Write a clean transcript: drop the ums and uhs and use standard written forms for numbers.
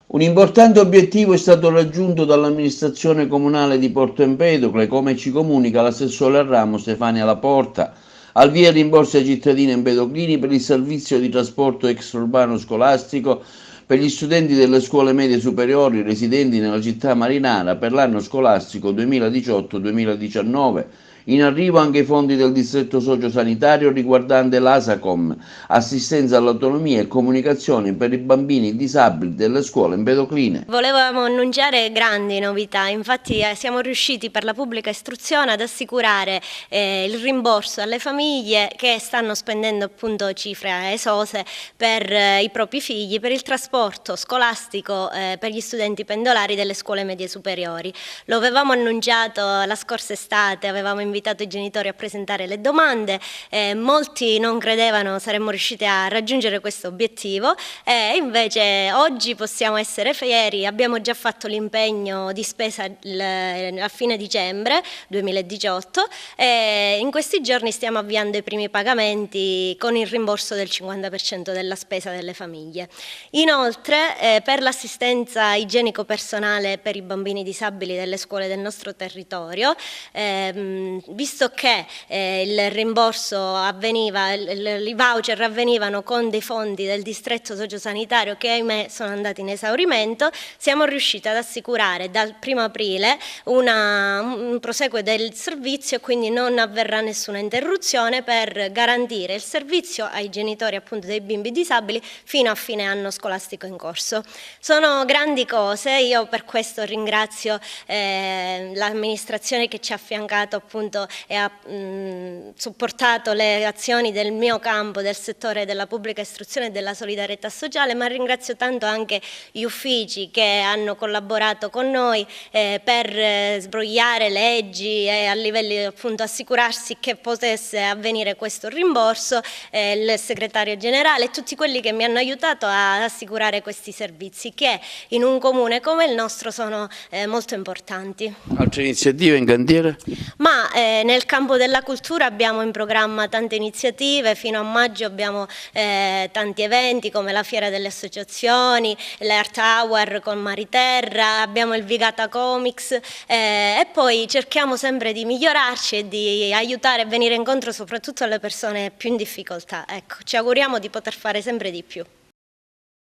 Un importante obiettivo è stato raggiunto dall'amministrazione comunale di Porto Empedocle, come ci comunica l'assessore al ramo Stefania Laporta. Al via rimborsi ai cittadini empedoclini per il servizio di trasporto extraurbano scolastico per gli studenti delle scuole medie superiori residenti nella città marinara per l'anno scolastico 2018-2019. In arrivo anche i fondi del distretto sociosanitario riguardante l'ASACOM, assistenza all'autonomia e comunicazione per i bambini disabili delle scuole empedocline. Volevamo annunciare grandi novità, infatti siamo riusciti per la pubblica istruzione ad assicurare il rimborso alle famiglie che stanno spendendo appunto cifre esose per i propri figli per il trasporto scolastico per gli studenti pendolari delle scuole medie superiori. Lo avevamo annunciato la scorsa estate, avevamo invitato i genitori a presentare le domande, molti non credevano saremmo riusciti a raggiungere questo obiettivo e invece oggi possiamo essere fieri. Abbiamo già fatto l'impegno di spesa a fine dicembre 2018 e in questi giorni stiamo avviando i primi pagamenti con il rimborso del 50% della spesa delle famiglie. Inoltre per l'assistenza igienico-personale per i bambini disabili delle scuole del nostro territorio, visto che il rimborso avveniva, i voucher avvenivano con dei fondi del distretto sociosanitario che ahimè sono andati in esaurimento, siamo riusciti ad assicurare dal 1° aprile un proseguo del servizio e quindi non avverrà nessuna interruzione per garantire il servizio ai genitori appunto dei bimbi disabili fino a fine anno scolastico in corso. Sono grandi cose, io per questo ringrazio l'amministrazione che ci ha affiancato appunto e ha supportato le azioni del mio campo, del settore della pubblica istruzione e della solidarietà sociale, ma ringrazio tanto anche gli uffici che hanno collaborato con noi per sbrogliare leggi e a livelli appunto assicurarsi che potesse avvenire questo rimborso, il segretario generale e tutti quelli che mi hanno aiutato ad assicurare questi servizi che in un comune come il nostro sono molto importanti. Altre iniziative in cantiere? Ma nel campo della cultura abbiamo in programma tante iniziative, fino a maggio abbiamo tanti eventi come la Fiera delle Associazioni, l'Art Hour con Mariterra, abbiamo il Vigata Comics e poi cerchiamo sempre di migliorarci e di aiutare e venire incontro soprattutto alle persone più in difficoltà. Ecco, ci auguriamo di poter fare sempre di più.